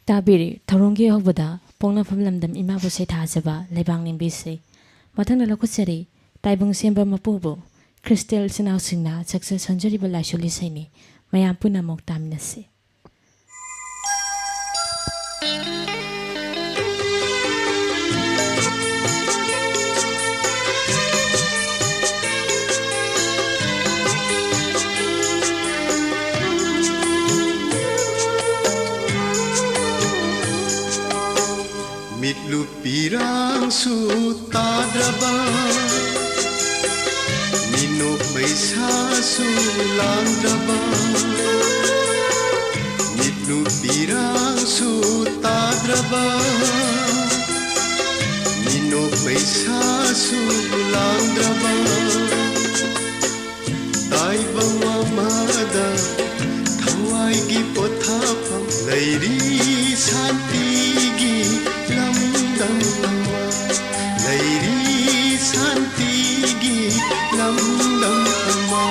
ताबीरी थौरोंगी हौबदा पोंगनाफम लमदम इमाबु सेथाजबा लेबांग निंबिसे मथंगना लखुचरी ताइबंग सेंबा मपुबु क्रिस्टल सिनाव सिंगना सक्सेस संजरीबा लाइसुली सैनी मयाम पुनमक तामिनसे Mitlu pirang su tadraba Mino paisa su landraba Mitlu pirang su tadraba Mino paisa su landraba Taibang mamada Thawai gi pothapam Lairi santi gi lamdam ama Lairi santi gi lamdam ama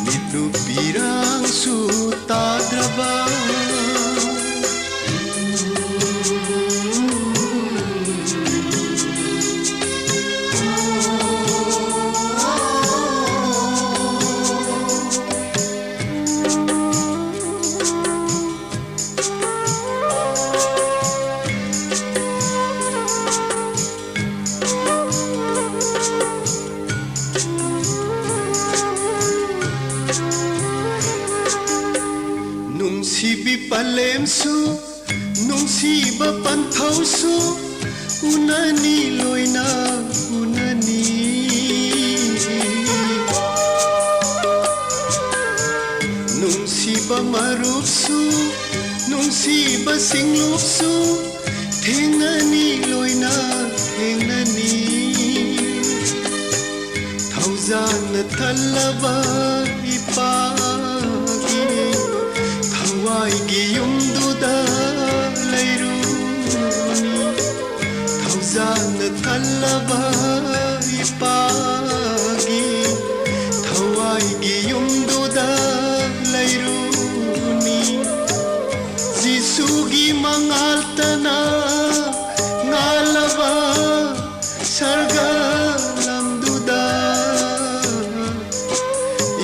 Mitlu pirang su tadraba Nungsibi palemsu Nungsiba panthausu Unani loina unani Nungsiba marupsu Nungsiba singlupsu Thengani loina thengani Thauzan thalaba ipagi Thawai gi yumduda leiruni Thauzan thalaba ipagi Thawai gi yumduda leiruni Jisu gi mangaltana ngalaba sarga lamduda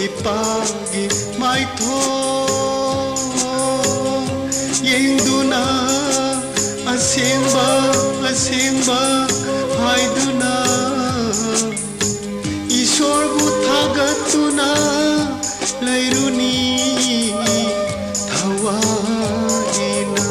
ipagi maitho Yenduna asemba asemba haiduna Ishwar bu thagatuna leiruni thawaina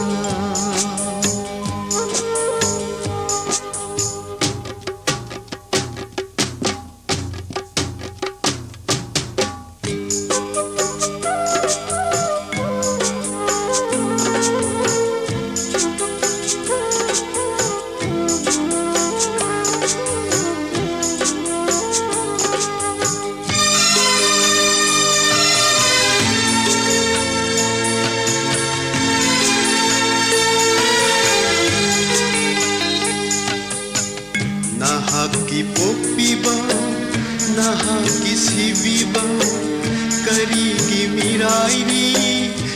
Nahaki popiba, nahaki siviba, karigi mirairi,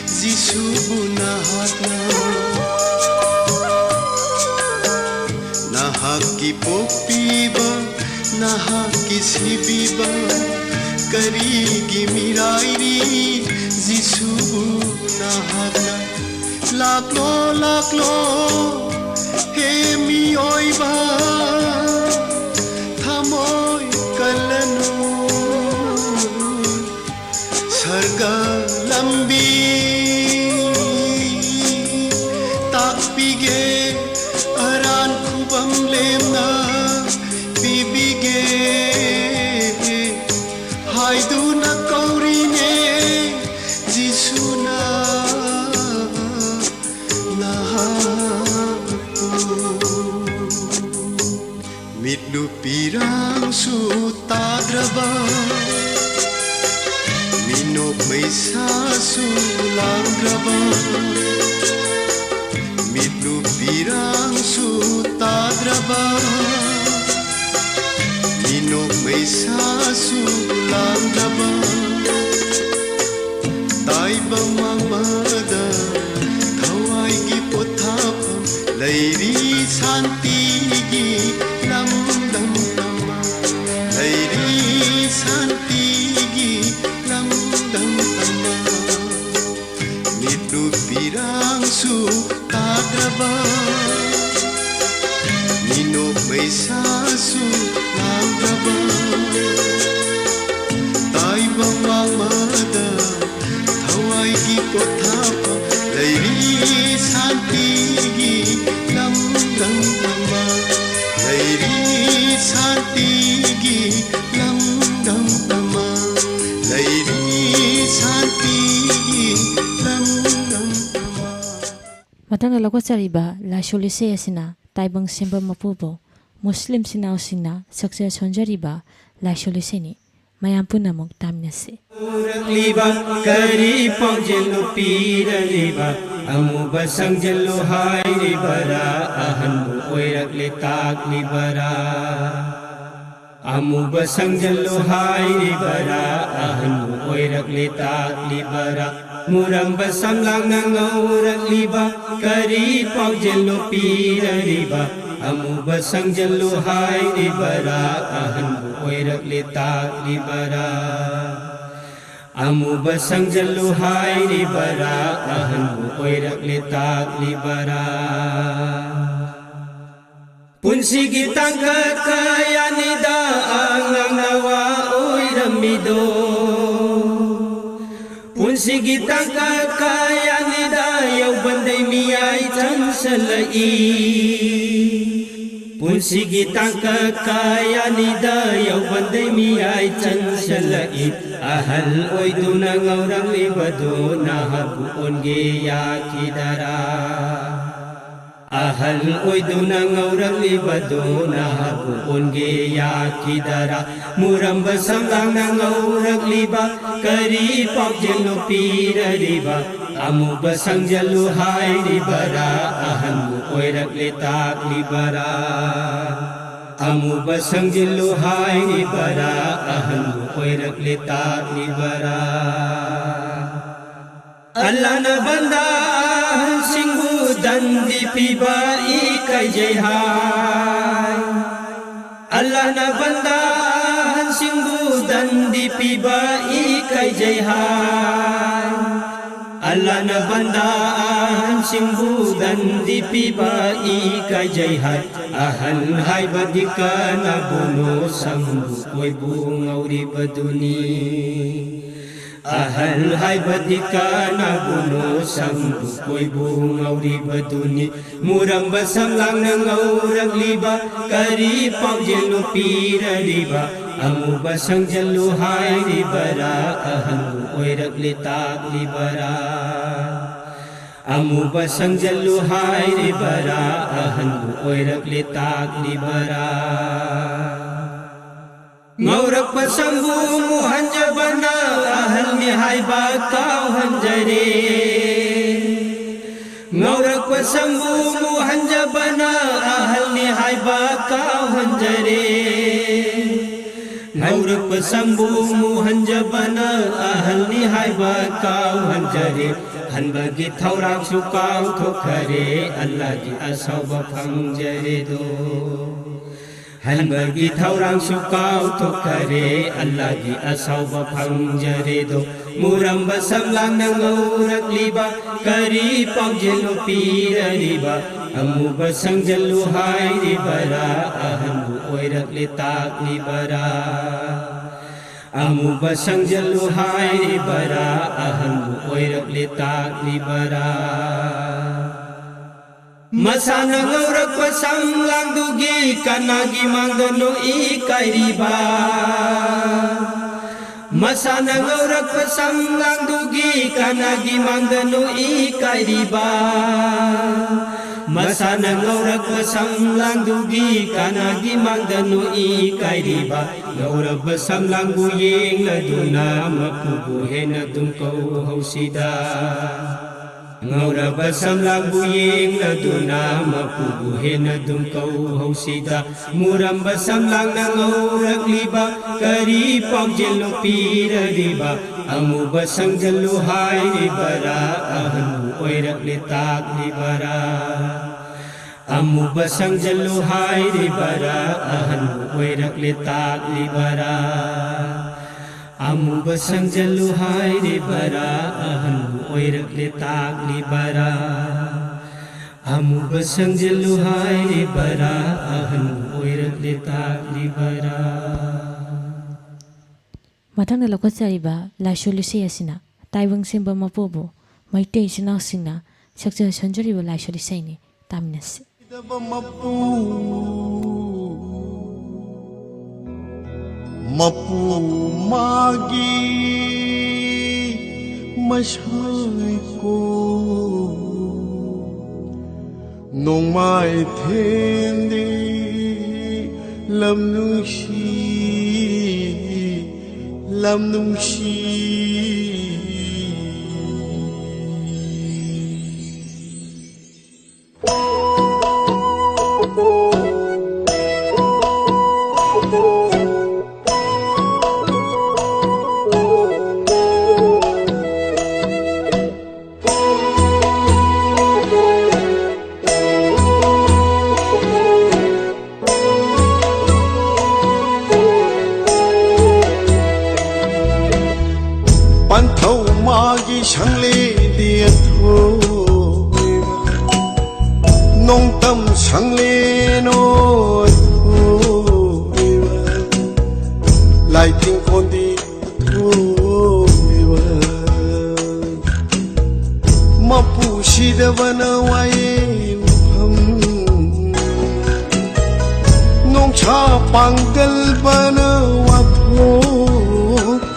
Jisubu nahakna. Nahaki popiba, nahaki siviba, karigi mirairi, Jisubu nahakna. Laklo laklo, he mi oiba. Thamoy kalanu sarga lambi takpige aran khubam lemna pibige haiduna kaurine jisuna Mitlu pirang su tadraba Minok maisa su landraba Mitlu pirang su tadraba Minok maisa su landraba Taibang mamada Thawai लैरी शान्तिगी लमदम तमा लैरी शान्तिगी लमदम तमा मिट्नु पिरांसु ताद्रबा Nino maisasu langraba Tai bawamada Thawai gi kothapa Lairi santigi lamdam tama Lairi santigi lamdam tama Lairi santigi lamdam tama Matang lagot sariba la shulise asina Taibang Semba Mapubo, Muslim Sinao Sina, Success Honjariba, La Sholisini, Mayampuna Mok Tamnesi. Liba, Kari Pongelo Pira Liba, Amuba Sangjelo Hai Libara, Ahanbu Oirak Letak Libara. Amuba Sangjelo Hai Libara, Ahanbu Oirak Letak Libara. Muramba samlang nangaurak liba Kari paujelo pira liba Amuba sangjelo hai libara Ahanbu oirak letak libara Amuba sangjelo hai libara Ahanbu oirak letak libara Punsigi tangkat kaya nida Angang nawa oiramido Punsigi tangkat kaya nida Yaw banday miyay tansalai Punsigi tangkat kaya nida Yaw banday miyay tansalai Ahal oy dunang aurang libado Nahabuon giya kidara Ahal oy dunang aurang libado Nahabuon giya kidara Muramba samlang nang aurang liba Kari pagjelo pira riba Amuba sangjelo hai libara Ahanbu oirak letak libara Amuba sangjelo hai libara Ahanbu oirak letak libara Allah na banda singhu dandi piba ikai jai hai Allah na banda singhu dandi piba ikai jai hai Allah na banda singhu dandi piba ikai jai hai ahan hai badika na bono sangbu koi bungauri baduni Ahal hai badika na buno sangbu koi bungauri baduni Muramba samlang nang aurang liba Kari paujelo pira liba Amuba sangjelo hai libara Ahanbu oirak letak libara Amuba sangjelo hai libara Ahanbu oirak letak libara Ngaurak pasambu muhanjabana ahal ni haiba kau hanjare Ngaurak pasambu muhanjabana ahal ni haiba kau hanjare Ngaurak pasambu muhanjabana ahal ni haiba kau hanjare Han bagi thaurang sukau thokare Allah di asau bapang jare do Han bagi thaurang sukau thokare Allah di asau bapang jare do Muramba samlang nang aurak liba Kari paujelo pira riba Amuba sangjelo hai libara Ahanbu oirak letak libara Amuba sangjelo hai libara Ahanbu oirak letak libara Masana ngaurak pasanglang dugi kanagi mangdano ikai riba Masana ngaurak pasanglang dugi kanagi mangdano ikai riba Masana ngaurak pasanglang dugi kanagi mangdano ikai riba Ngaurak pasanglang guyeng laduna mapubuhe na tungkau hausida Ngaurak pasamlang buyeng laduna mapubuhe na tungkau hausida Muramba samlang nang aurak liba Kari paujelo pira riba Amuba sangjelo hai libara Ahanbu oirak letak libara ꯑꯃꯨꯕ ꯁꯪꯖꯜꯂꯨ ꯍꯥꯏꯔꯤꯕꯔꯥ ꯑꯍꯟꯕꯨ ꯑꯣꯏꯔꯛꯂꯦ ꯇꯥꯛꯂꯤꯕꯔꯥ ꯑꯃꯨꯕ ꯁꯪꯖꯜꯂꯨ ꯍꯥꯏꯔꯤꯕꯔꯥ ꯑꯍꯟꯕꯨ ꯑꯣꯏꯔꯛꯂꯦ ꯇꯥꯛꯂꯤꯕꯔꯥ ꯑꯃꯨꯕ ꯁꯪꯖꯜꯂꯨ ꯍꯥꯏꯔꯤꯕꯔꯥ ꯑꯍꯟꯕꯨ ꯑꯣꯏꯔꯛꯂꯦ ꯇꯥꯛꯂꯤꯕꯔꯥ ꯃꯊꯪꯗ ꯂꯧꯈꯠꯆꯔꯤꯕ lesson ꯏꯁꯩ ꯑꯁꯤꯅ ꯇꯥꯏꯕꯪ ꯁꯦꯝꯕ ꯃꯄꯨꯕꯨ ꯃꯩꯇꯩ ꯏꯆꯤꯟ ꯏꯅꯥꯎꯁꯤꯡꯅ ꯁꯛꯆ ꯁꯣꯟꯖꯔꯤꯕ lesson ꯏꯁꯩꯅꯤ ꯇꯥꯃꯤꯟꯅꯁꯤ Mapu magi masai ko nong mai thêm đi lam nung shi Pan thâu magi sang lê địa thôi nông tâm sang lê nôi thôi lại tình con đi thôi mà pu si da vana wai hum nông cha pangal vana wa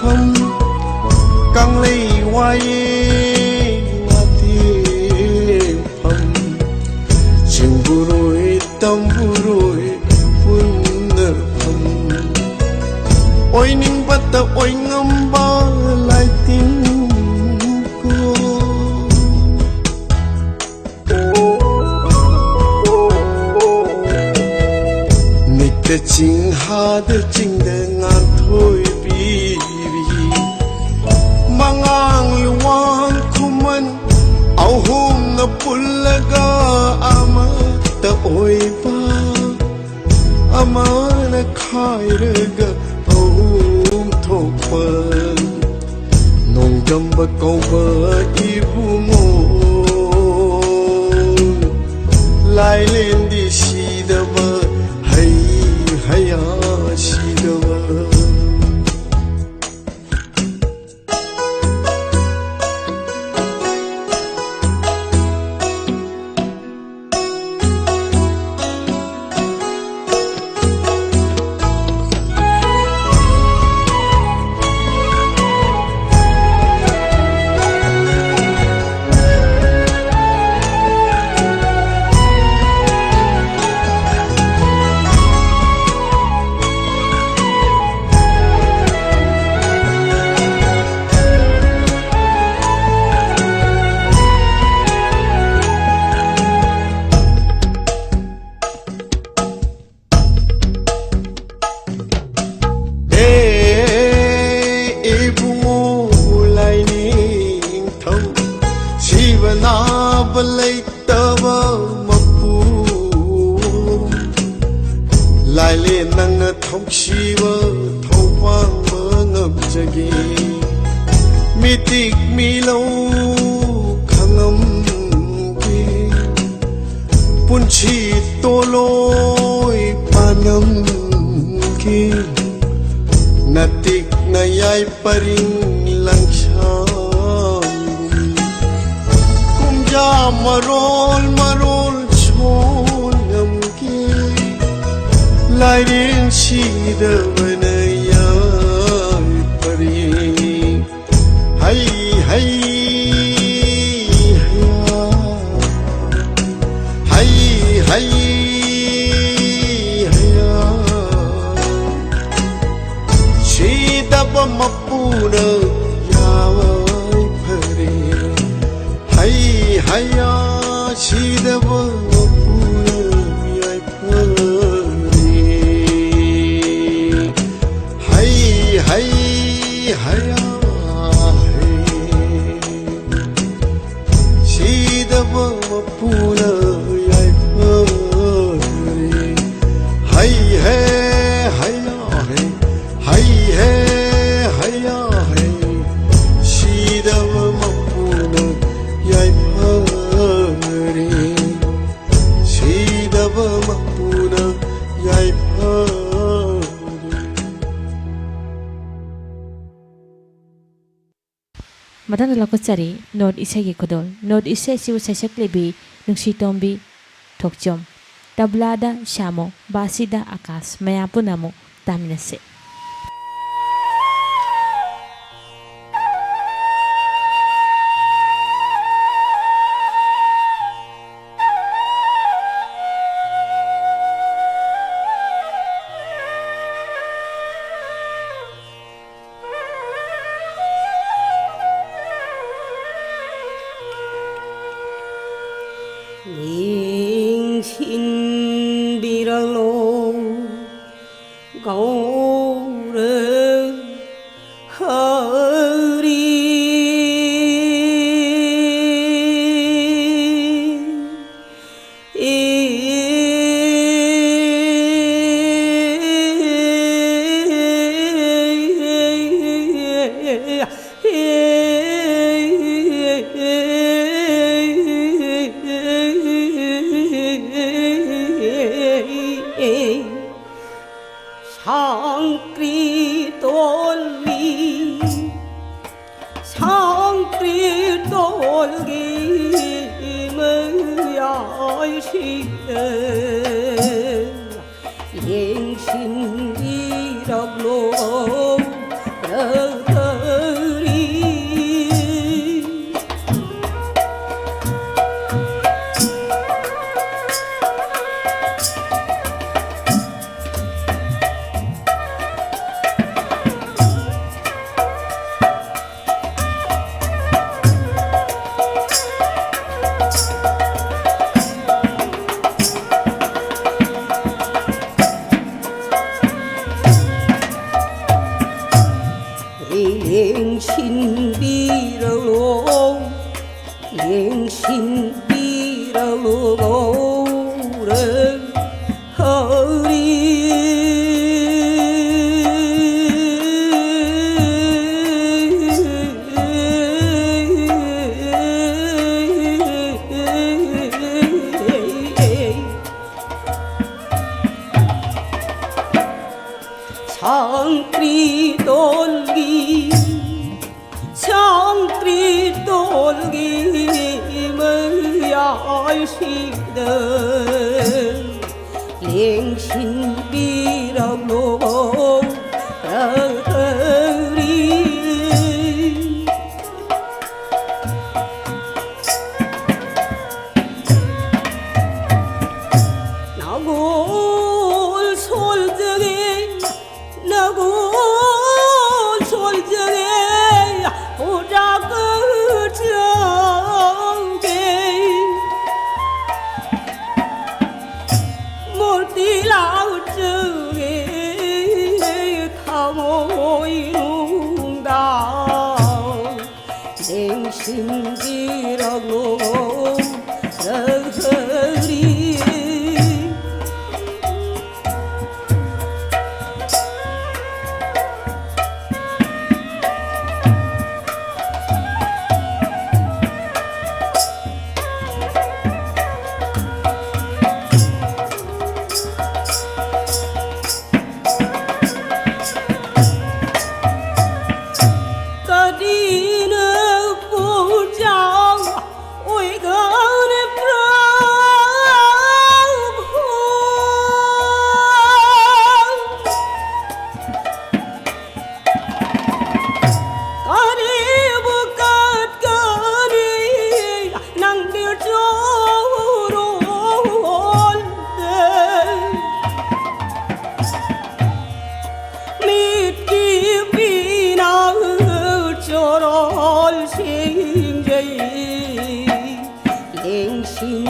thom căng lấy hoài hoa thiên phẩm chừng bu rồi tâm bu rồi phun nở phẩm ôi ninh bắt ta ôi ngâm ba lại tin cô nịch ta chính ha ta chính ta ngàn thôi bi mangang luwang kuman au hum na pulaga ama ta oi pa ama na khairaga au thok pa nong jamba kau ba ibu mo lai len di si da ba hai haya si da ba Balay tava mapu lai le nang thong shiva thopang mangam jagi mitik milo khangam ki punchi toloi panam ki natik nayai paring langsha marol chonam ki lai rin si da vanaya pari hai hai hai hai si da ba mapuna yawai pari hai haya shidava purayai pari hai hai haya shidava purayai pari ꯃꯊꯪꯗ ꯂꯧꯈꯠꯆꯔꯤ not ꯏꯁꯩꯒꯤ ꯈꯨꯗꯣꯜ not ꯏꯁꯩ ꯑꯁꯤꯕꯨ ꯁꯩꯁꯛꯂꯤꯕꯤ ꯅꯨꯡꯁꯤꯇꯣꯝꯕꯤ ꯊꯣꯛꯆꯣꯝ ꯇꯕ꯭ꯂꯥꯗ ꯁ꯭ꯌꯥꯃꯣ ꯕꯥꯁꯤꯗ ꯑꯀꯥꯁ ꯃꯌꯥꯝ ꯄꯨꯟꯅ ꯑꯃꯨꯛ ꯇꯥꯃꯤꯟꯅꯁꯤ 신비랑로 가오르 상그리 돌기 머야시에 행신이라고 그러리 행신비라로 상그리 돌기 상그리 돌기 머야시다 행신비라고 그러리 나골 솔정에 나골 솔정에 오자그 정게 몰띠라우 정에 타모이룽다 냉신기라고 그러리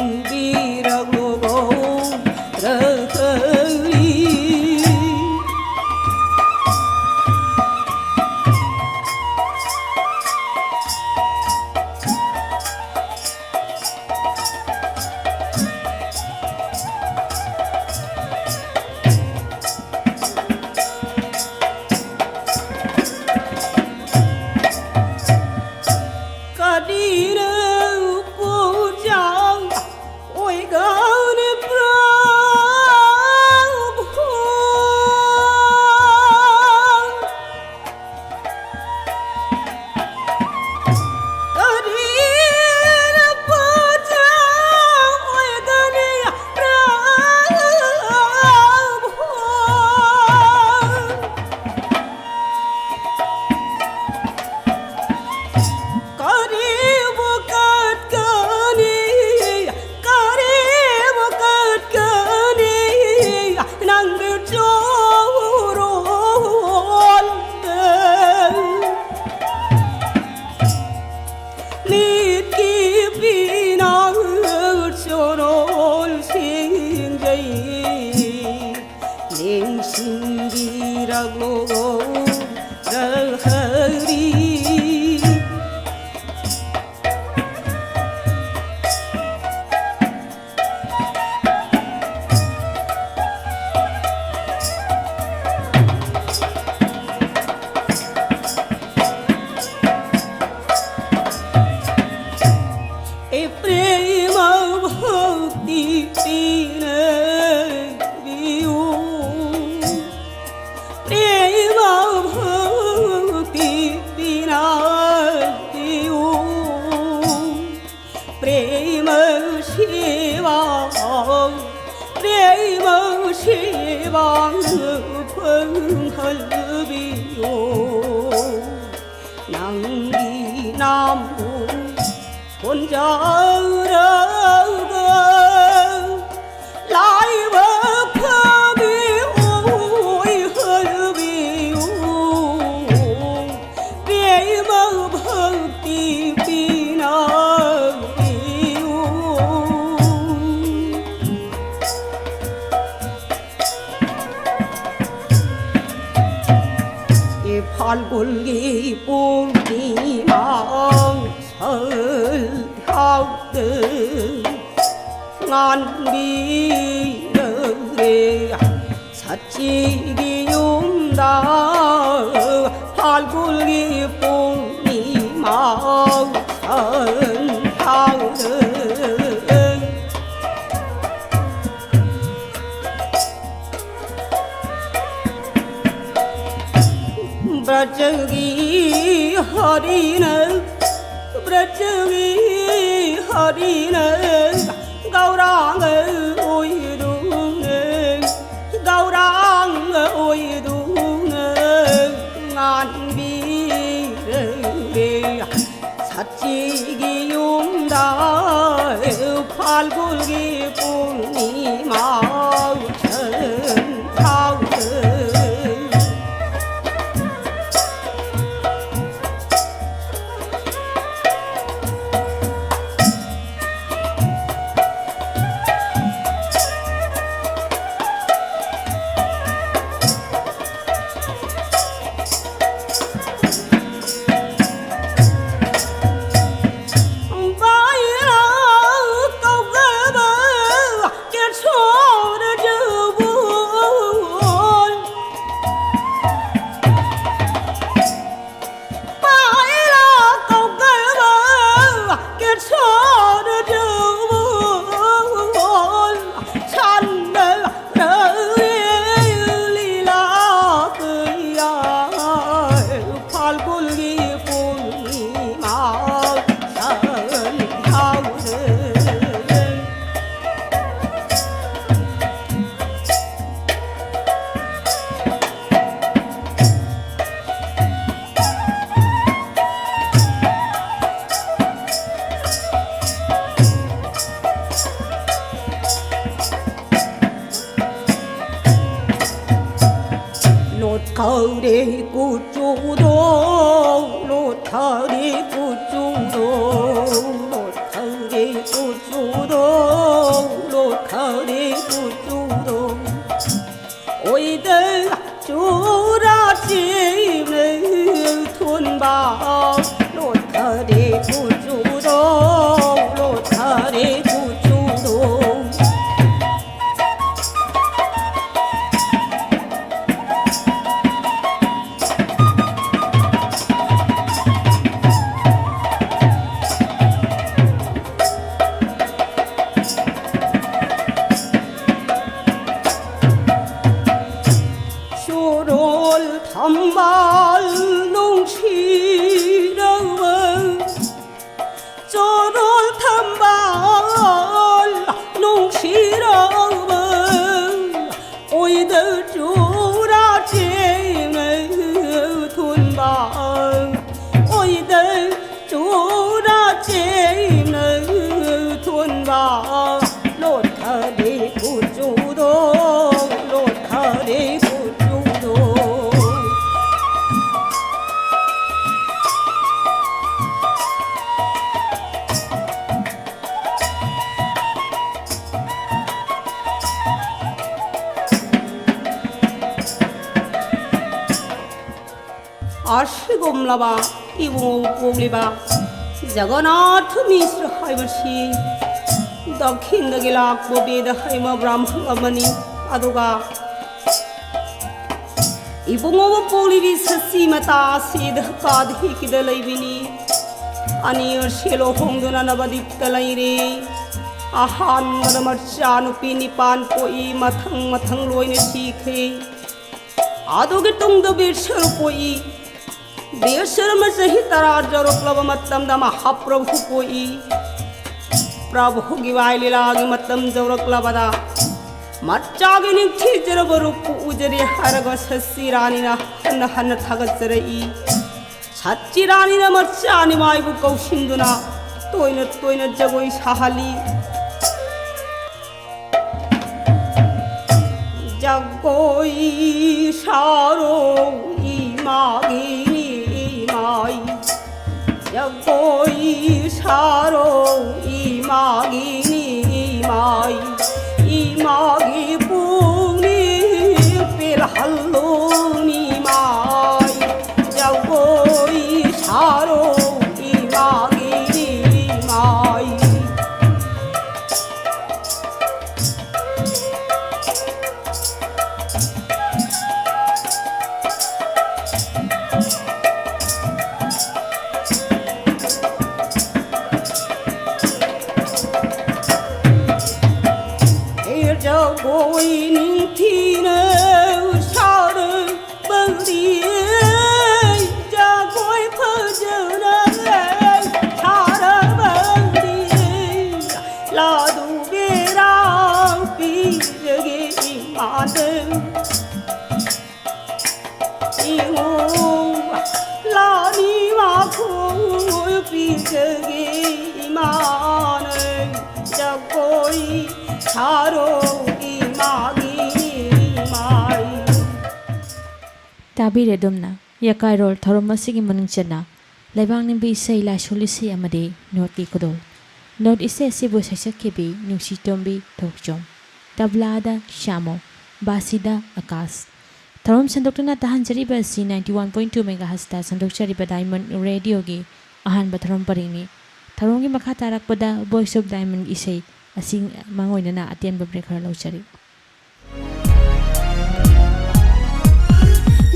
행신비라고 그러리 가디는 부장 오이가는 브라 시방 풍헐비요 낭기나무 손자라가 라이브 펌이 헐비요 베이머 펑띠 비나비요 이 팔골기 뽕띠망 설하우드 ngàn bi 사치기 용다 팔굴기 뽕이망 설하우드 브라저기 허리는 브라저기 허리는 가오랑을 오이두는 가오랑을 오이두는 ngàn 비를 사치기 용다 팔굴기 뽕이 마우천 타우드 로타리 구주도 로타리 구주도 로타리 구주도 로타리 구주도 오이들 주라지는 돈바 로타리 구주도 로타리 구주도 단발 농시러워 저럴 단발 농시러워 오이들 주라지는 돈방 오이들 주라지는 돈방 로타리 구주도 로타리 구주도 আশিগোমলাবা Ibu পুগলিবা Jagannath মিশ্র হাইবসি দক্ষিণদগি লাকবো বেদ হাইম ব্রাহ্মণমণি আদুগা ইবুঙবো পুগলিবি saucy মাতা সিদ কাধি কিদলাইবিনি আনিয়র শেলো হোংদুনা নবদীপ্ত লাইরে আহানমদ মর্চানুপি নিপান পোই মথং মথং লইনে শিখে আদুগে তুংদ বীরসর পোই बेशर में सही तरह जरोक्लब मतम द महाप्रभु कोई प्रभु गिवाय लीला मतम जरोक्लब दा मच्चागे निंथिजरब रूप उजरे हरग सस्सी रानीना हन्न हन्न थागतजरई सच्ची रानीना मच्चानी मायबु कौशिंदुना तोयन तोयन जगोई साहाली जगोई सारो इमागिनी इमाई जगोई सारो इमागिनी इमाई इमागी पूनी पिलहल्लोनी माई जगोई सारो इमागिनी इमाई Jagoi ninthina saru bandi jagoi phajana sara bandi la du bera pi jage iman ingo la ni ma ko pi jage iman jagoi सारो ताबीरे दुमना यकाइरोल थरोमसिगी मनुंगचना लेबांग निबी इसै लाइसोलिसि अमदे नोट की खुदो नोट इसे सिबु सैसक्केबी नुसी टोम्बी थोकचोम तबलादा शामो बासिदा आकाश थरोम संदोक्तना तहंजरिबा सी 91.2 मेगाहर्ट्ज ता संदोक्चरिबा डायमंड रेडियो गी अहानबा थरोम परिंगनी थरोंगी मखा तारकपदा वॉइस ऑफ डायमंड इसै असिंग मांगोइनना अतेनबा ब्रेक खरा लौचरी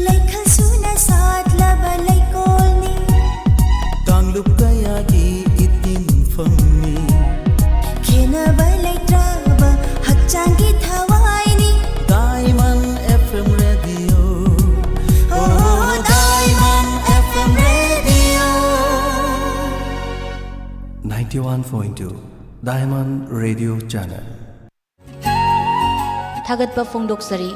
लेखसुना साथ लबा लेकोलनी कांगलुप कयागी इतिन फंगनी खेनबा लेट्राबा हच्चांगी थवाइनी diamond FM radio diamond FM radio 91.2 diamond radio channel थागतपा फोंदोक्सरी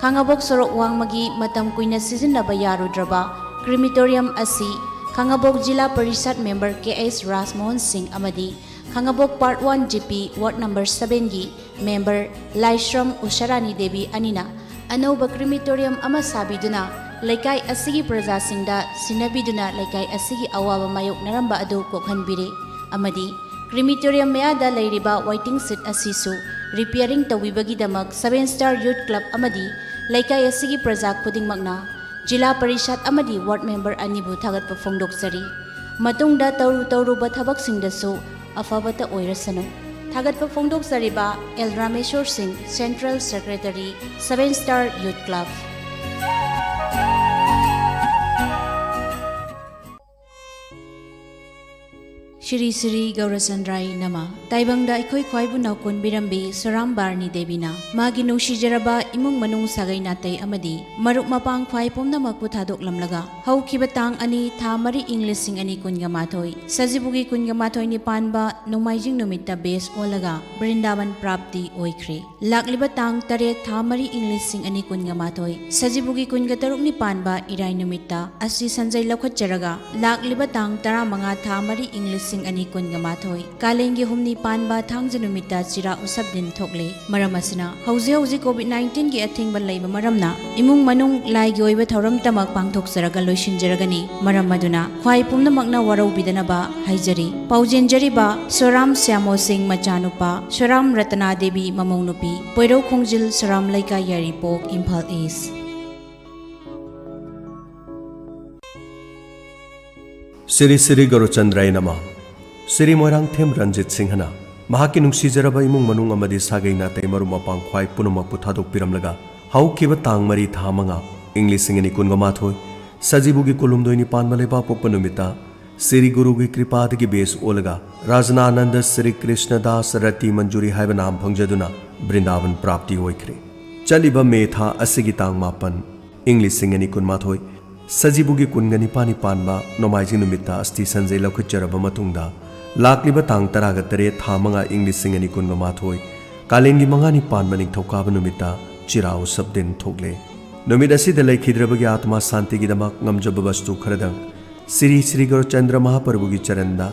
खांगाबोक सोरok वांगमगी मतम कुइना सिजननबा यारुद्रबा क्रिमिटोरियम असि खांगाबोक जिला परिषद मेंबर KS राजमोहन सिंह अमदी Khangabok part 1 GP ward number 7 गी मेंबर लाइश्रम उषरानी देवी अनिना अनौबा क्रिमिटोरियम अमा साबिदुना लेकाई असिगी प्रजा सिंगदा सिनबिदुना लेकाई असिगी अवाबा मायोक नरंबा अदु कोखनबिरे अमदी क्रिमिटोरियम मेयादा लेरिबा वाइटिंग सीट असिसु रिपेयरिंग तविबगीदमक 7 स्टार यूथ क्लब अमदी लेकाई असिगी प्रजा खुदिंगमकना जिला परिषद अमदी वार्ड मेंबर अनिबु थागतपा फोंदोक्सरी मतुंगदा तौरु तौरुबा थबकसिंगदसु अफबता ओइरसनु थागतपा फोंदोक्सरीबा L Rameshwar Singh central secretary 7 star youth club Shri Shri गौरचंद्राय नमा ताइबंगदा अखोई ख्वाइबु नौकोन बिरंबी सोराम बारनी देवीना मागी नुशीजरबा इमुंग मनुंग सागै नातै अमदी मरुक मपांग ख्वाइ पोमनमकु थादोकलमलगा हौखिबा तांग अनि था मरि इंग्लिशिंग अनि कुनगा माथोई सजिबुगी कुनगा माथोई नि पानबा नोमाइजिंग नुमित्ता बेस ओलगा वृंदावन प्राप्ति ओइख्रे लाकलिबा तांग तरे था मरि इंग्लिशिंग अनि कुनगा माथोई सजिबुगी कुनगा तरुक नि पानबा इराय नुमित्ता असि संजय लखचरगा लाकलिबा तांग 15 था मरि इंग्लिश अनि कुनगा माथोई कालेंगी हुमनी पानबा थांगज नुमित्ता चिरा उसब दिन थोकले मरम असना हौजे हौजे कोविड-19 की अथेंगबा लैबा मरमना इमुंग मनुंग लाइगी ओइबा थौरम तमक पांगथोकसरगा लोइसिनजरगनी मरम मदुना ख्वाइ पुमनमकना वरौबिदनबा हाइजरी पाउजेंजरीबा सोराम श्यामो सिंह मचानुपा सोराम रत्ना देवी ममौनुपी पोइरौ खोंजिल सोराम लैका यारिपोक इम्फाल ईस्ट श्री श्री गौरचंद्राय नमः श्री मोरंग थेम रंजित सिंहना महाकी नुंसीजरबा इमुंग मनुंग अमदी सागै नातै मरु मपांग ख्वाइ पुनमकपु थादोकपिरमलगा हौखिबा तांग मरी था मंगा इंग्लिश सिंगनी कुनगा माथोय सजीबुगी कुलुमदोइनी पानमलेबा पोक्पा नुमिता श्री गुरुगी कृपादगी बेस ओलगा राजनानंद श्री कृष्णदास रति मंजूरी हाइबा नाम फंगजदुना वृंदावन प्राप्ति ओइख्रे चलिबा मे था असिगी तांग मापन इंग्लिश सिंगनी कुनमाथोय सजीबुगी कुनगनी पानी पानबा नोमाइजिंग नुमिता अस्ति संजय लखचरबा मतुंगदा लाकलिबा तांग 13 था मंगा इंग्लिश सिंगनी कुनगा माथोय कालेंगी मंगानी पान मनिंग थौकाब नुमिता चिराउ सबदिन थोगले नुमित असिदा लेखिद्रबगी आत्मा शांति की दमक ngамजब वस्तु खरदंग श्री श्री गौरचंद्र महाप्रभु की चरणदा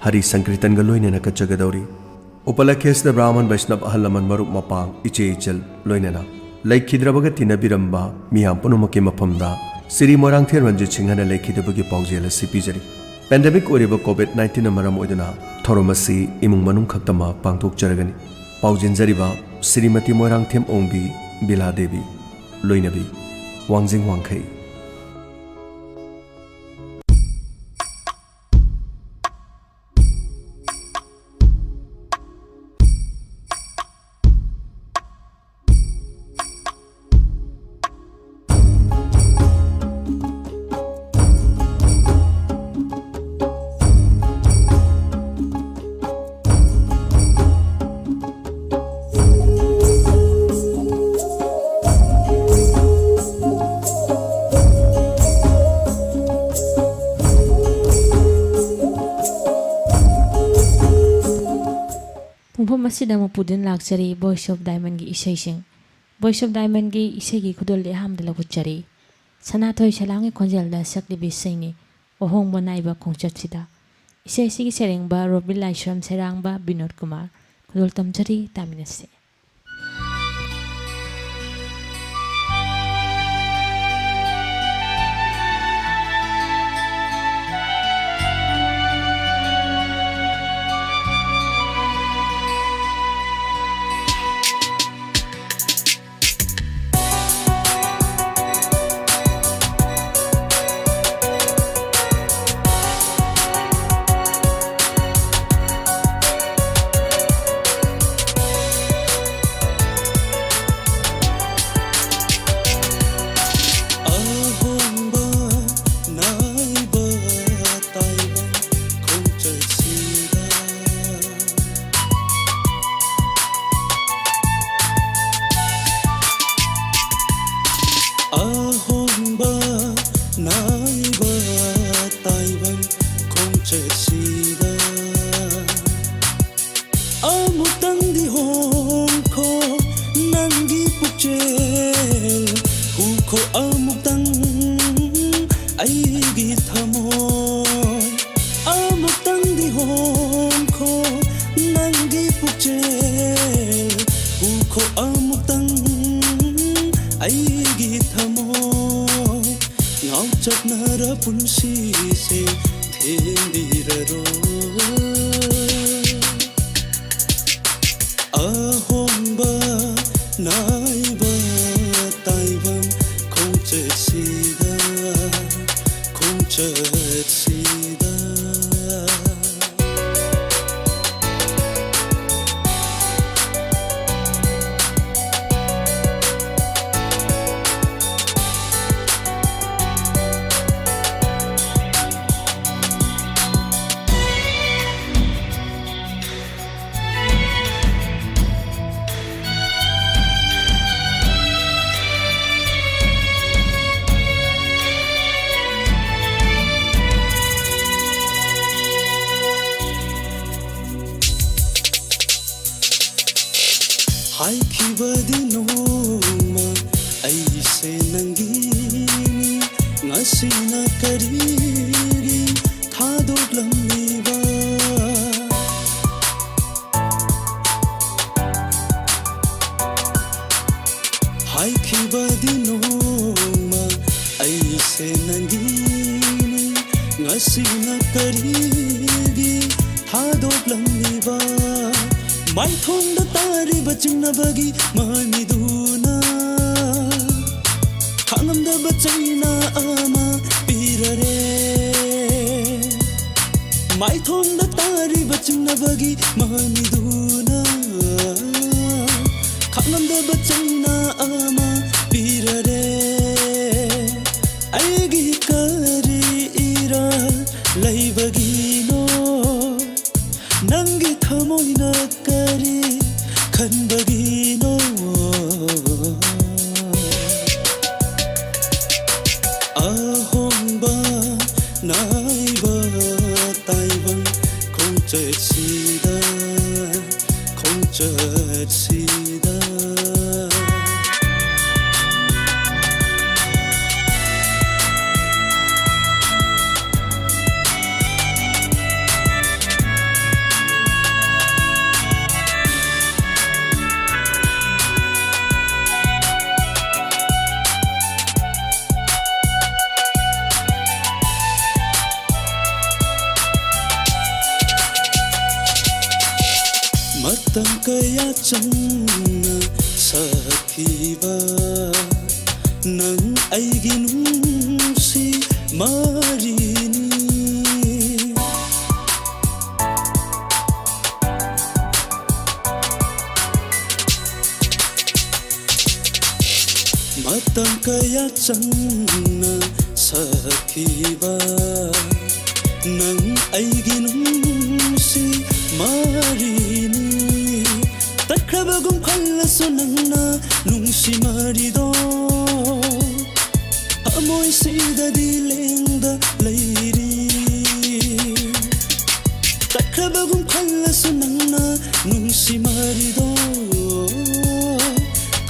हरि संकीर्तन लोइनेना कचगदौरी उपलखेसद ब्राह्मण वैष्णव अहल लमन मरुप मपांग इचे इचल लोइनेना लेखिद्रबग तिनबिरंबा मियाम पुनुमकी मफमदा श्री मोरांगथेर रंजित सिंहना लेखिद्रबगी पाउजेल असि पिजरी पेंडेमिक ओरिबा कोविड-19 मरम ओइदना थोरमसी इमुंग मनुंग खक्तमा पांगथोकजरगनी पाउजिनजरिबा श्रीमती मोरांगथेम ओंबी बिला देवी लोइनबी वांगजिंग वांगखै पुंफम असिदा मपुदन लाक्चरी वॉइस ऑफ डायमंड की इसेसिंग वॉइस ऑफ डायमंड की इसे की खुदल हामद लखुचरी सनाथोय सलांगे खोंजेलदा सकलिबि सिंगनी ओहोंग बनाइबा खोंचतसिदा इसे सिगी सेरेंगबा रोबिल Laishram सेरांगबा Vinod Kumar खुदल तमचरी तामिनसे khongchetsida khongche ꯈꯣꯡꯆꯠꯁꯤꯗ Matang kaya changna sakhiba nang aigi nungsi marini Matang kaya changna sakhiba nang aigi nungsi marini Takrabagum khallasu nangna nungsi marido Amoy sidadi lengda leiri Takrabagum khallasu nangna nungsi marido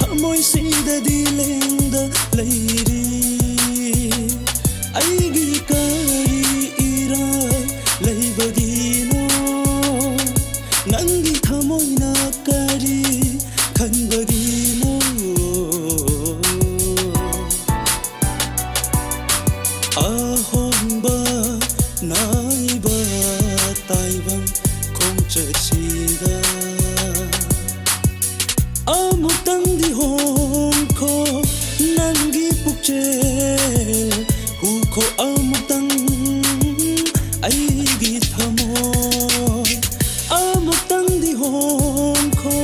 Amoy sidadi lengda leiri Aigi kari ira leibagino Nangi thamoy na kari khanbagino Ahomba naiba taibang khongchatsida Amutang di hongko nangi pukchel Huko amutang aigi thamoy Amutang di hongko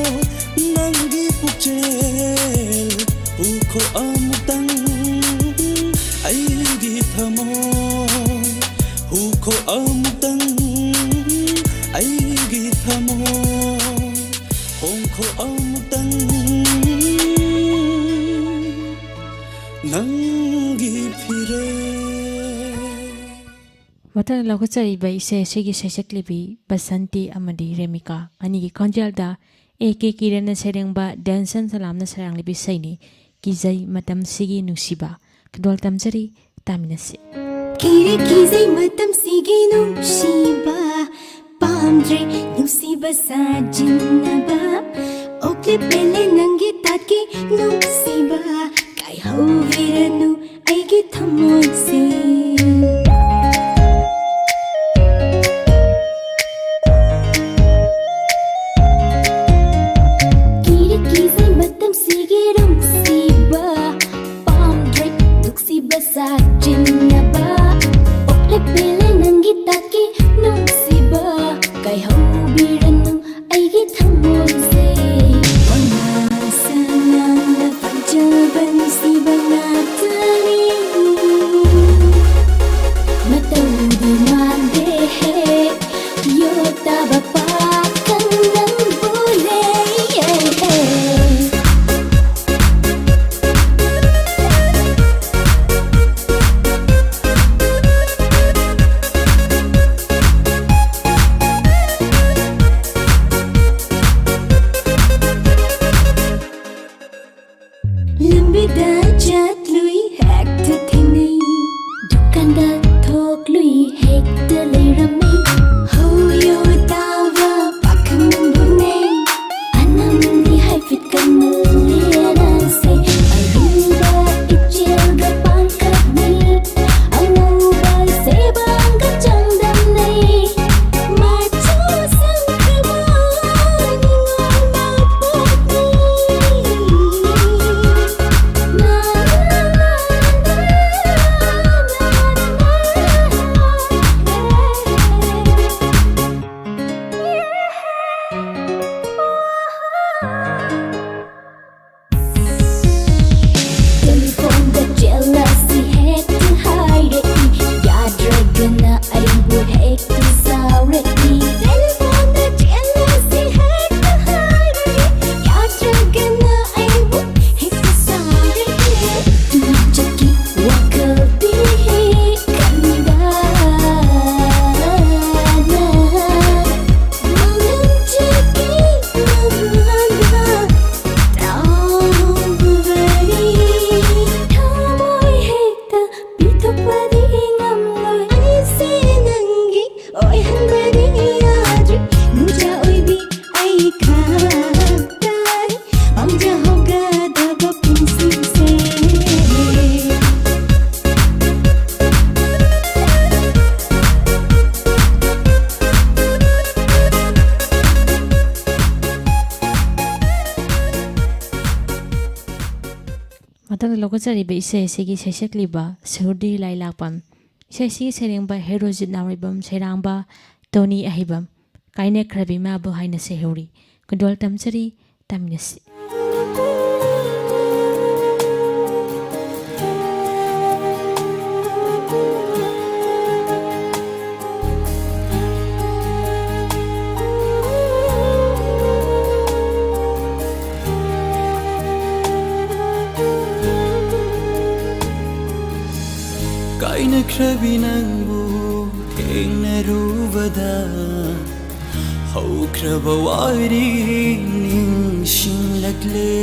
nangi pukchel Huko amutang aigi thamoy Huko amutang aigi thamoy Hongko amutang nangi phire Matang lakutsariba ise sigi sesaklibi Basanti amadi Remika anigi konjalda eke kirana serengba dansan salamna saranglibi saini kizai matam sigi nusiba kadol tamjari taminasi Kiri kizay matam sige nungsiba Pamdre nungsiba sa jinaba Okli pele nanggitat ki nungsiba Kay haviranu ay githamoy se Kiri kizay matam sige nungsiba Pamdre nungsiba sa jinaba Pele nanggitat ki nungsiba Kay haviranu ay githamoy se Panasanang napagjaban si bangatani ꯃꯊꯪꯗ ꯂꯧꯈꯠꯆꯔꯤꯕ ꯏꯁꯩ ꯑꯁꯤꯒꯤ ꯁꯩꯁꯛꯂꯤꯕ ꯁꯍꯨꯔꯗꯤ ꯂꯥꯏꯂꯥꯛꯄꯝ, ꯏꯁꯩ ꯑꯁꯤꯒꯤ ꯁꯩꯔꯦꯡꯕ ꯍꯦꯔꯣꯖꯤꯠ ꯅꯥꯎꯔꯩꯕꯝ, ꯁꯩꯔꯥꯡꯕ ꯇꯣꯅꯤ ꯑꯍꯩꯕꯝ, ꯀꯥꯏꯅꯈ꯭ꯔꯕꯤ ꯏꯃꯥꯕꯨ ꯍꯥꯏꯅ ꯁꯩꯍꯧꯔꯤ꯫ ꯈꯨꯗꯣꯜ ꯇꯝꯖꯔꯤ, ꯇꯝꯃꯤꯟꯅꯁꯤ꯫ Kainakhrabhi nangbu thengnaruβada haukraba wari ningshinglakle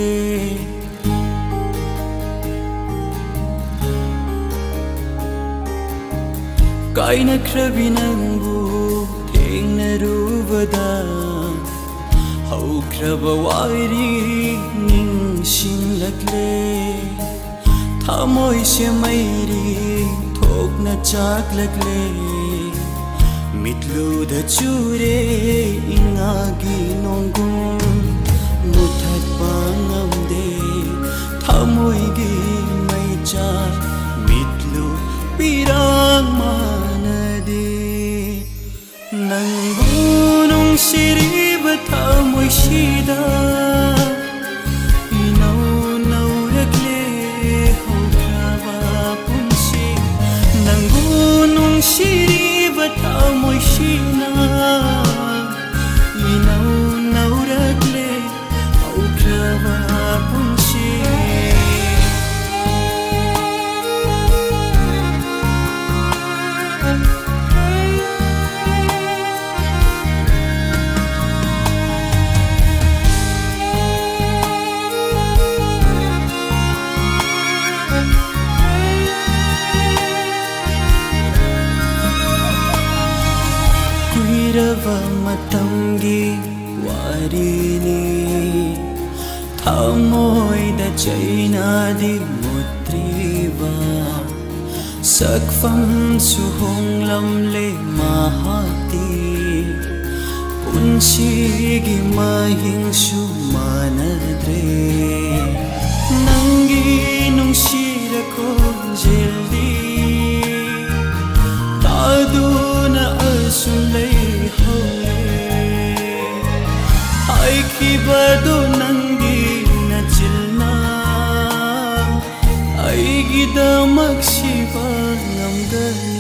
Kainakhrabhi nangbu thengnaruβada haukraba wari ningshinglakle Thamoi se mairi thokna chaklakle mitluda chure ingagi nongum muthatpa ngamde thamoi gi maicha mitlu pirang manade nangbu nungsiriba thamoi shida Shiriba thamoi shina inau naurakle aukrava punshi matamgi warini thamoida chainadi mutriba sakfam suhonglamle mahati punshigi mahingsu manadre nangi nungshira konjeldi taduna asulai Aikibado nangi na chilna Aigida magshiba ngamgani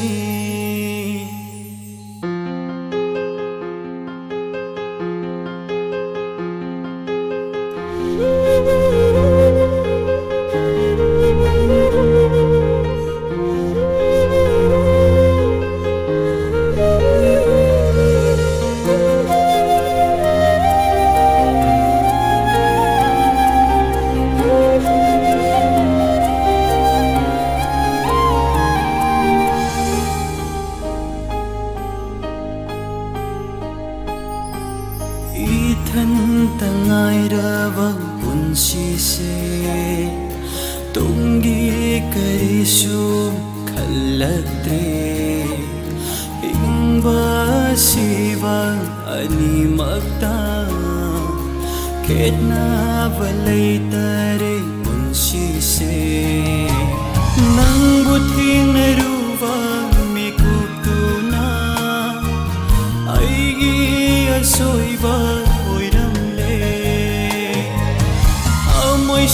Tangairava punsise tungi karisu khalatre ingba siva animakta ketna valaitare punsise nangu thingnaruva mikuptuna aigi asoiba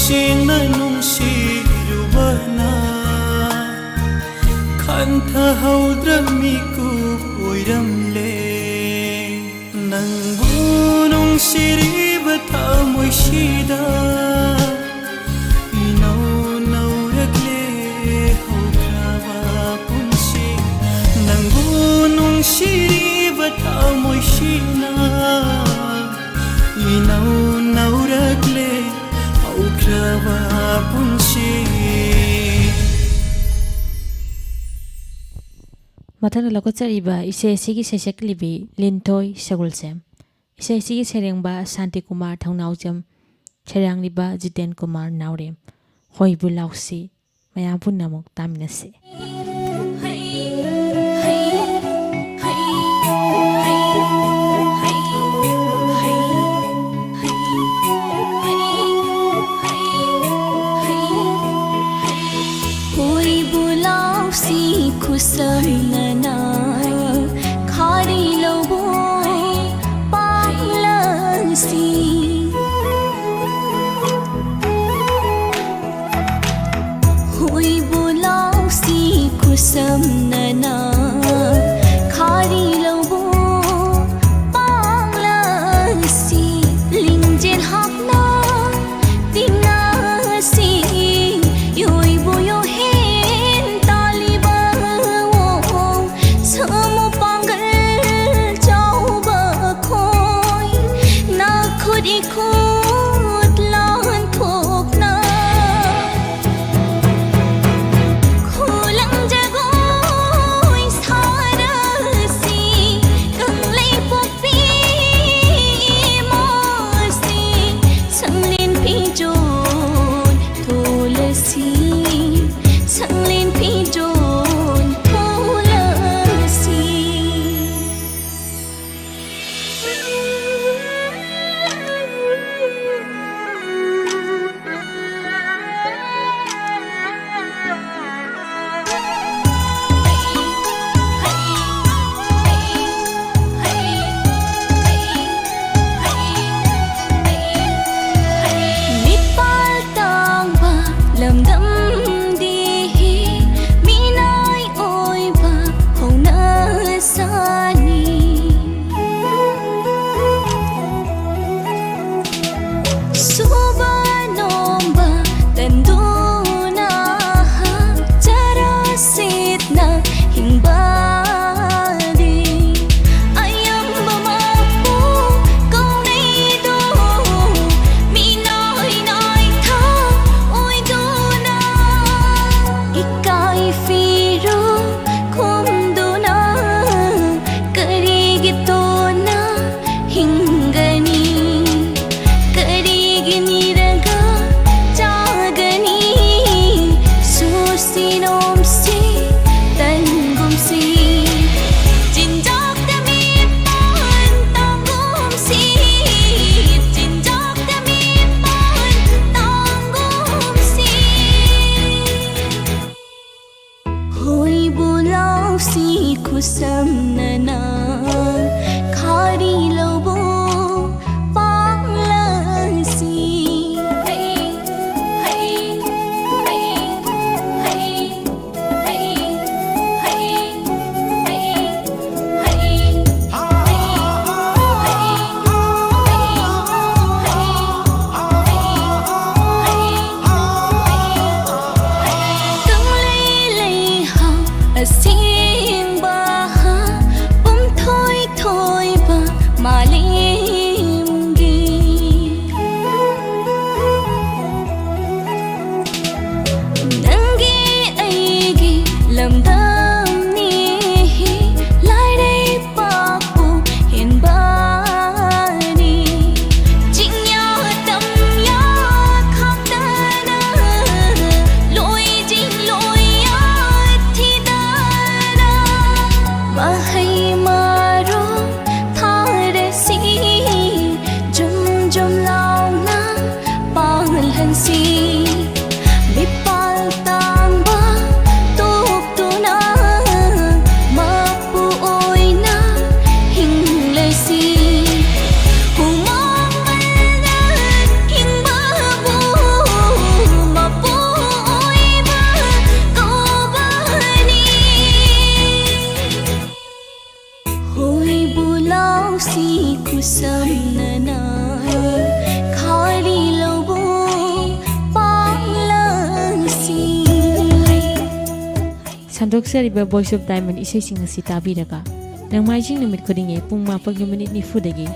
Sina nungsirubana Khantha haudra miku oiramle Nangbu nungsiriba thamoi shida Inau naurakle haukrava punshi Nangbu nungsiriba thamoi shina Inau naurakle Aukrava punshi ꯃꯊꯪꯗ ꯂꯧꯈꯠꯆꯔꯤꯕ ꯏꯁꯩ ꯑꯁꯤꯒꯤ ꯁꯩꯁꯛꯂꯤꯕꯤ ꯂꯤꯟꯊꯣꯏ ꯁꯒꯣꯜꯁꯦꯝ, ꯏꯁꯩ ꯑꯁꯤꯒꯤ ꯁꯩꯔꯦꯡꯕ ꯁꯥꯟꯇꯤ ꯀꯨꯃꯥꯔ ꯊꯧꯅꯥꯎꯖꯝ, ꯁꯩꯔꯥꯡꯂꯤꯕ ꯖꯤꯇꯦꯟ ꯀꯨꯃꯥꯔ ꯅꯥꯎꯔꯦꯝ꯫ ꯍꯣꯏꯕꯨ ꯂꯥꯎꯁꯤ, ꯃꯌꯥꯝ ꯄꯨꯝꯅꯃꯛ ꯇꯥꯃꯤꯟꯅꯁꯤ꯫ खुसमनना खारी लौबो पांगलसी हुई बुलासी खुसमनना खारी लौबो पांगलसी लिंजेन हाकना तिनासी योई बुयो हेन तालिबा वो समो पांगल चाउबा खोई ना खुदी खुद लान थोकना खुलंग जगोई सारसी कंगलै पोपी मोसी संगलिन पिजोन थोलसी संगलिन पिजोन थोलसी Nipal tangba lamdam dihi minai oiba hona sani suba nomba tanduna jara sitna hingbadi ayam bamapu kaunai do minai nai tha oi dona ikai firo kumduna karigi tona hingani karigi niraga jagani susinom si tangum si jinjak dami pan tangum si jinjak dami pan tangum si hoi bulau si kusamnana khari lobo panglasi hey hey hey hey hey hey Asimba bum thoi thoi ba malimgi nangi aigi lamdam ni lai dai paku hinbani jingya tamya khapdana loi jing loi ya thidana mahai maro tharasi jum jum launa panghalhansi Bipal tangba tuptuna mapu oina hinglasi humang maldan hingbabu mapu oiba kaubani hoi bulau si kusamnana khari lobo panglasi ꯁꯟꯗꯣꯛꯆꯔꯤꯕ voice of diamond ꯏꯁꯩꯁꯤꯡ ꯑꯁꯤ ꯇꯥꯕꯤꯔꯒ ꯅꯣꯡꯃꯥꯏꯖꯤꯡ ꯅꯨꯃꯤꯠ ꯈꯨꯗꯤꯡꯒꯤ ꯄꯨꯡ 4:40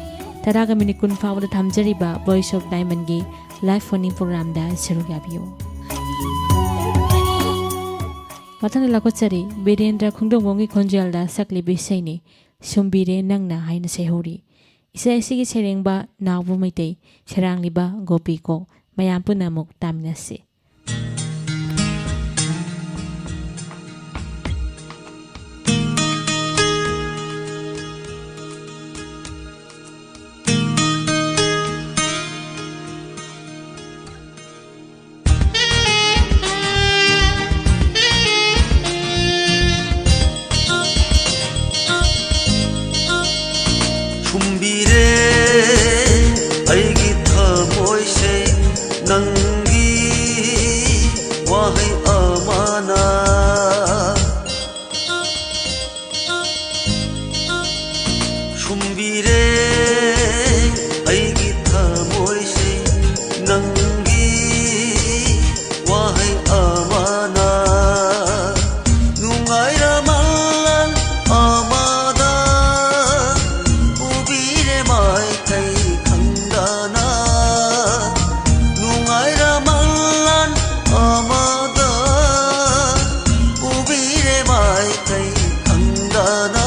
10:10 ꯐꯥꯎꯕꯗ ꯊꯝꯖꯔꯤꯕ voice of ꯗꯥꯏꯃꯟꯒꯤ live phone ꯄ꯭ꯔꯣꯒ꯭ꯔꯥꯝꯗ ꯁꯔꯨꯛ ꯌꯥꯕꯤꯌꯨ ꯃꯊꯪꯗ ꯂꯧꯈꯠꯆꯔꯤ ꯕꯤꯔꯦꯟꯗ꯭ꯔ ꯈꯣꯡꯗꯣꯡꯕꯝꯒꯤ ꯈꯣꯟꯖꯦꯜꯗ ꯁꯛꯂꯤꯕ ꯏꯁꯩꯅꯤ ꯁꯨꯝꯕꯤꯔꯦ ꯅꯪꯅ ꯍꯥꯏꯅ ꯁꯩꯍꯧꯔꯤ ꯏꯁꯩ ꯑꯁꯤꯒꯤ ꯁꯩꯔꯦꯡꯕ ꯅꯥꯎꯕ ꯃꯩꯇꯩ ꯁꯩꯔꯥꯡꯂꯤꯕ ꯒꯣꯄꯤ ꯀꯣꯛ ꯃꯌꯥꯝ ꯄꯨꯟꯅ ꯑꯃꯨꯛ ꯇꯥꯃꯤꯟꯅꯁꯤ ꯅꯪꯒꯤ ꯋꯥꯍꯩ ꯑꯃꯅ ꯁꯨꯝꯕꯤꯔꯦ ꯑꯩꯒꯤ ꯊꯃꯣꯏꯁꯦ ꯅꯪꯒꯤ ꯋꯥꯍꯩ ꯑꯃꯅ ꯅꯨꯡꯉꯥꯏꯔꯃꯜ ꯑꯃꯗ ꯎꯕꯤꯔꯦ ꯃꯥꯏꯀꯩ ꯈꯪꯗꯅ ꯅꯨꯡꯉꯥꯏꯔꯃꯜ ꯑꯃꯗ ꯎꯕꯤꯔꯦ ꯃꯥꯏꯀꯩ ꯈꯪꯗꯅ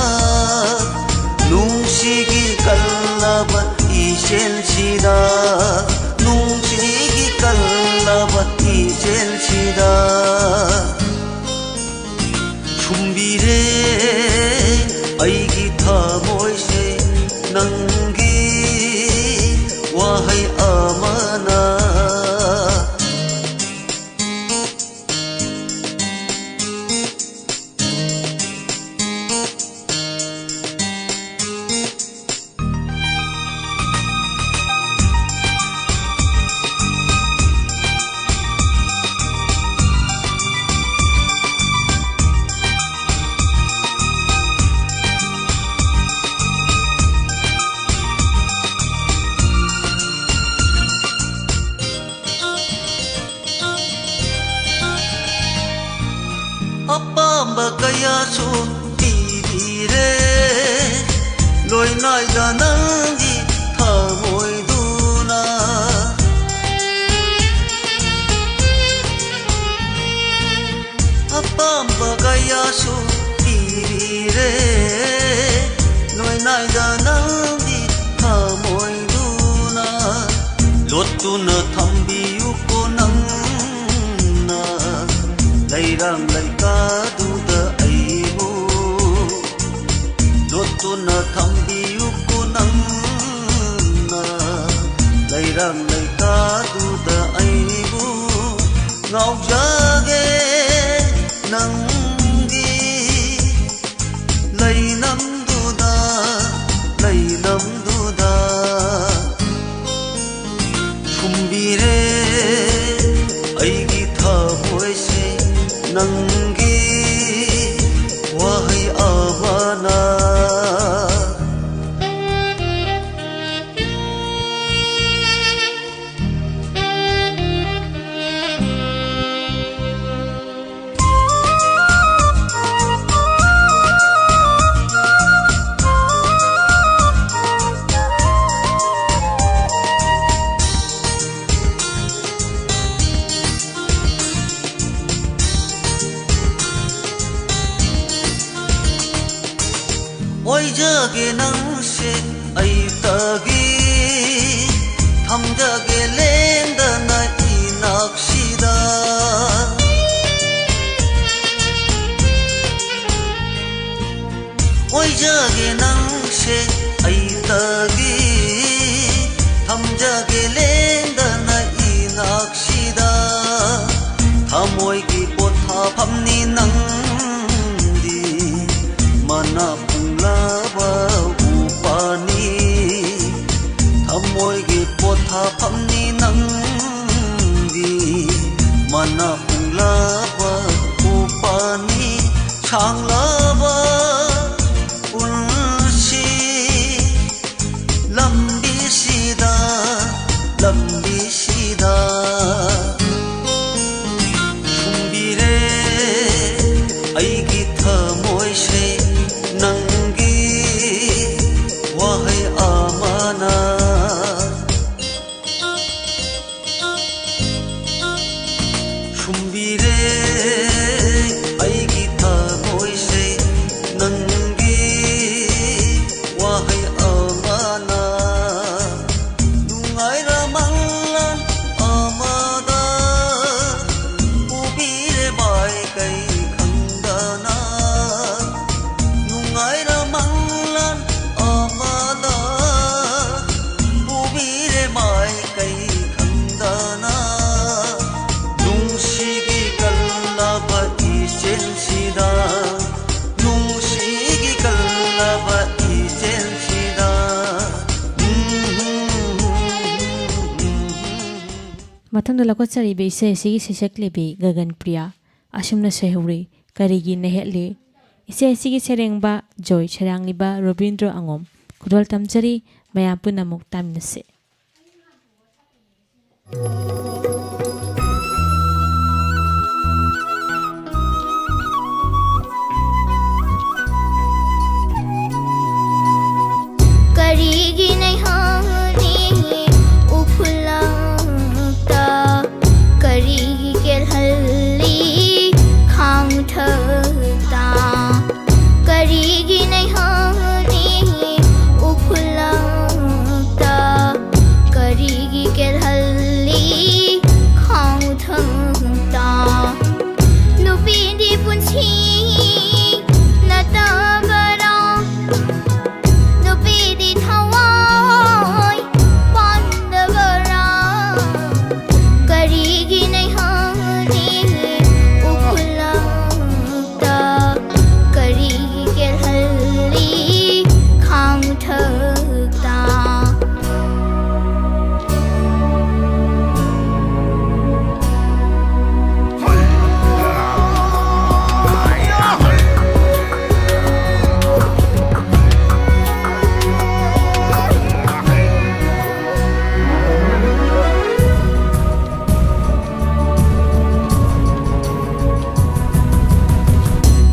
ꯅꯨꯡꯁꯤꯒꯤ ꯀꯜꯂꯕ 이젠시다 농지기 깔라봐 이젠시다 준비래 아이기 타모이세 낭기 와하이 아마나 아빠amba kayasu tibire loinaida nangi thamoiduna a빠amba kayasu tibire loinaida nangi thamoiduna lottuna thambiyuko nangna Lairang laikadudha aibu Lottuna thambiyuko nangna Lairang laikadudha aibu Ngaujage nanggi Lainamduda Chumbire aigi thamoise ꯅꯪꯒꯤ ꯋꯥꯍꯩ ꯑꯃꯅ 오이저게 낭세 아이따기 탐자게 랭다 나이 낚시다 오이저게 낭세 아이따기 탐자게 랭다 나이 낚시다 타모이기 보타 밤니 낭디 만나 lava upani thamoigi potha phamni nangdi mana lava upani chang lava ulsi lambi sida chumbire aigi thamoise nang 와하이 아마나 준비래 아이기 타모이세 ꯃꯊꯪꯗ ꯂꯧꯈꯠꯆꯔꯤꯕ ꯏꯁꯩ ꯑꯁꯤꯒꯤ ꯁꯩꯁꯛꯂꯤꯕꯤ ꯒꯒꯟ ꯄ꯭ꯔꯤꯌꯥ ꯑꯁꯨꯝꯅ ꯁꯩꯍꯧꯔꯤ ꯀꯔꯤꯒꯤ ꯅꯍꯦꯠꯂꯤ ꯏꯁꯩ ꯑꯁꯤꯒꯤ ꯁꯩꯔꯦꯡꯕ ꯖꯣꯏ ꯁꯩꯔꯥꯡꯂꯤꯕ ꯔꯣꯕꯤꯟꯗ꯭ꯔꯣ ꯑꯉꯣꯝ ꯈꯨꯗꯣꯜ ꯇꯝꯖꯔꯤ ꯃꯌꯥꯝ ꯄꯨꯝꯅꯃꯛ ꯇꯥꯃꯤꯟꯅꯁꯤ करीगी नहीं उफुलता करीगी के हल्ली खांग ठता करीगी नहीं उफुलता करीगी के हल्ली खांग ठता नुपी दी पुंछी नता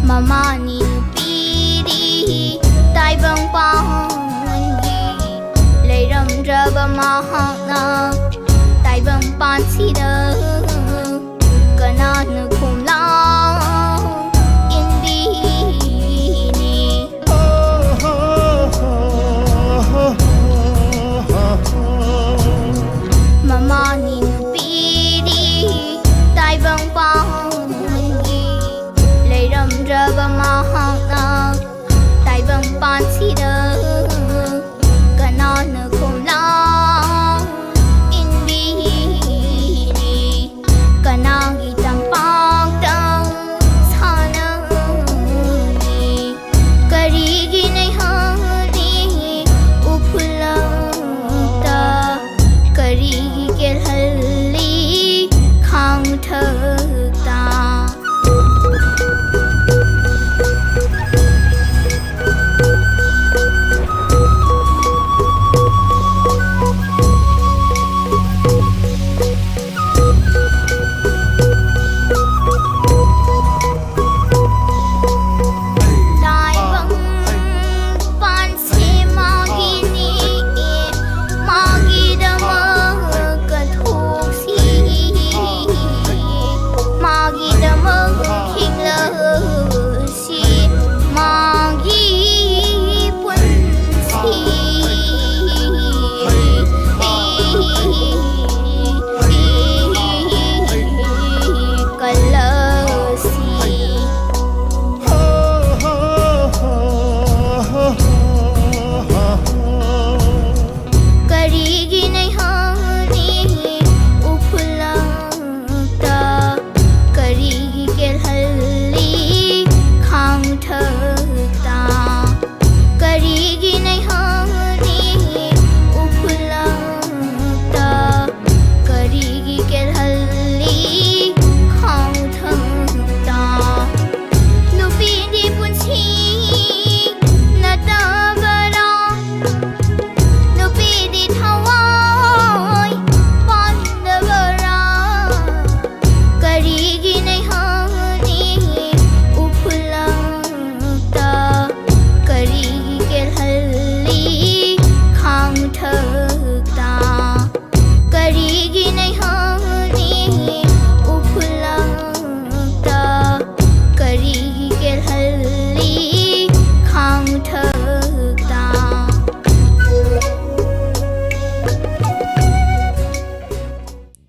Mamani piri tai bang pangi leiram draba mahana tai bang pansi da kanan khumla indi ni Mamani piri tai bang pangi leiram draba mahana tai bang pansi da kanan khumla indi ni kanagi tampang tang sana ni karigi nei hani uphulata karigi ke halli khang thakta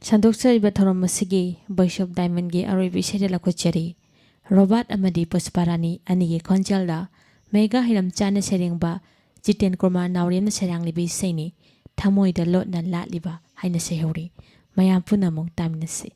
ꯁꯟꯗꯣꯛꯆꯔꯤꯕ ꯊꯧꯔꯝ ꯑꯁꯤꯒꯤ voice of ꯗꯥꯏꯃꯟꯒꯤ ꯑꯔꯣꯏꯕ ꯏꯁꯩꯗ ꯂꯧꯈꯠꯆꯔꯤ Robert ꯑꯃꯗꯤ ꯄꯨꯁꯄꯥꯔꯥꯅꯤ ꯑꯅꯤꯒꯤ ꯈꯣꯟꯖꯦꯜꯗ ꯃꯦꯘꯥ ꯍꯤꯔꯝꯆꯥꯅ ꯁꯩꯔꯦꯡꯕ ꯖꯤꯇꯦꯟ ꯀꯨꯃꯥꯔ ꯅꯥꯎꯔꯦꯝꯅ ꯁꯩꯔꯥꯡꯂꯤꯕ ꯏꯁꯩꯅꯤ ꯊꯃꯣꯏꯗ ꯂꯣꯠꯅ ꯂꯥꯠꯂꯤꯕ ꯍꯥꯏꯅ ꯁꯩꯍꯧꯔꯤ ꯃꯌꯥꯝ ꯄꯨꯝꯅꯃꯛ ꯇꯥꯃꯤꯟꯅꯁꯤ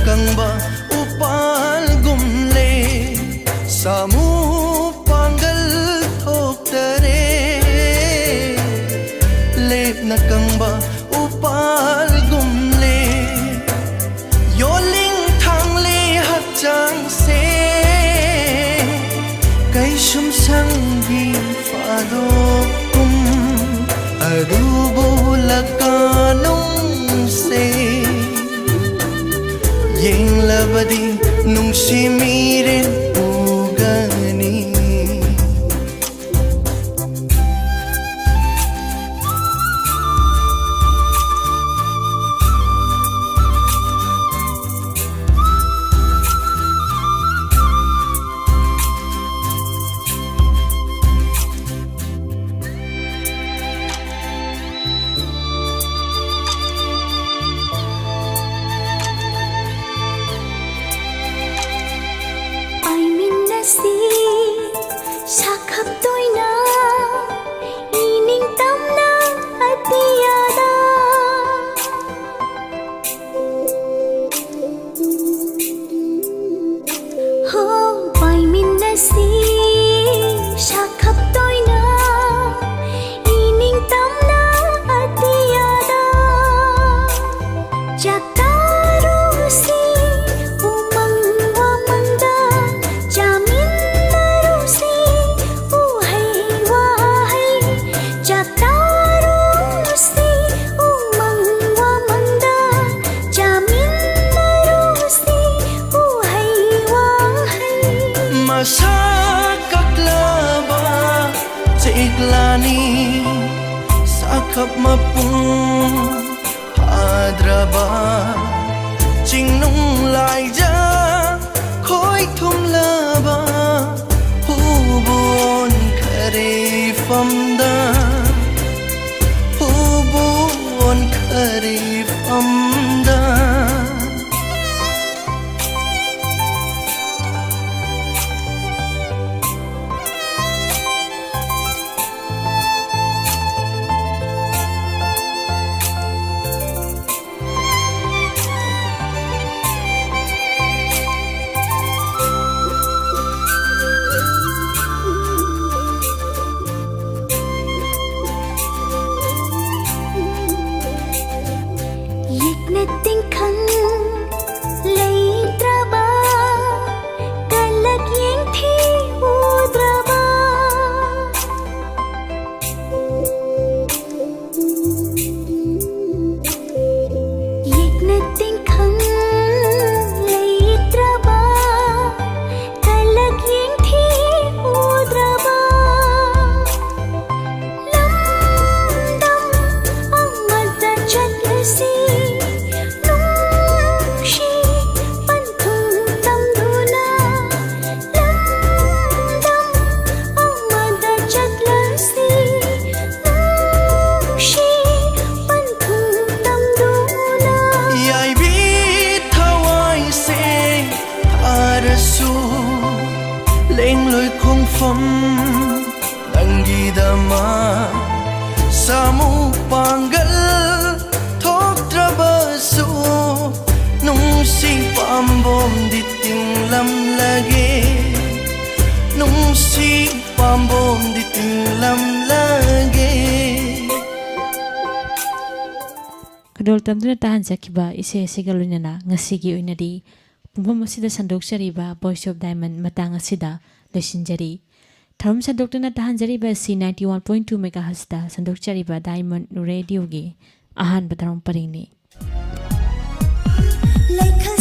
kangba upal gumle samu pangal thok tare lep na kangba upal gumle yoling thang le hat chang se kai shum sang bi fa do kum adubo lakanong se yeng labadi nung simirin ugani ai min na si sa khắp tôi na ining tam na atiyada ho ai min na si sa khắp tôi na ining tam na atiyada jataru si umang wa manda jamin maru si uhai wa hai jataru si umang wa manda jamin maru si uhai wa hai masa kaklaba ciklani sakap mapung hadraba chingnung lai ja khoi thum laba hubon khare famda hubon khare famda yek na ting khăn lấy traba kalak yeng thi udraba yek na ting khăn lấy traba kalak yeng thi udraba lamdam amada chatlasi nungshi panthung tamduna lamdam amada chatlasi nungshi panthung tamduna yai bi thawai se arasu leng loi khong phom dangi dama samu pangal thok trabasu nung si pambom diting lam lage nung si pambom diting lam lage Kadol tamduna tahan jakiba ise asiga lunana ngasigi oinadi pumpam asida sandokchariba Voice of Diamond matang asida loisinjari tharum sandokna tahan jariba C91.2 MHz da sandokchariba Diamond Radio gi ahan batarom paringni Like a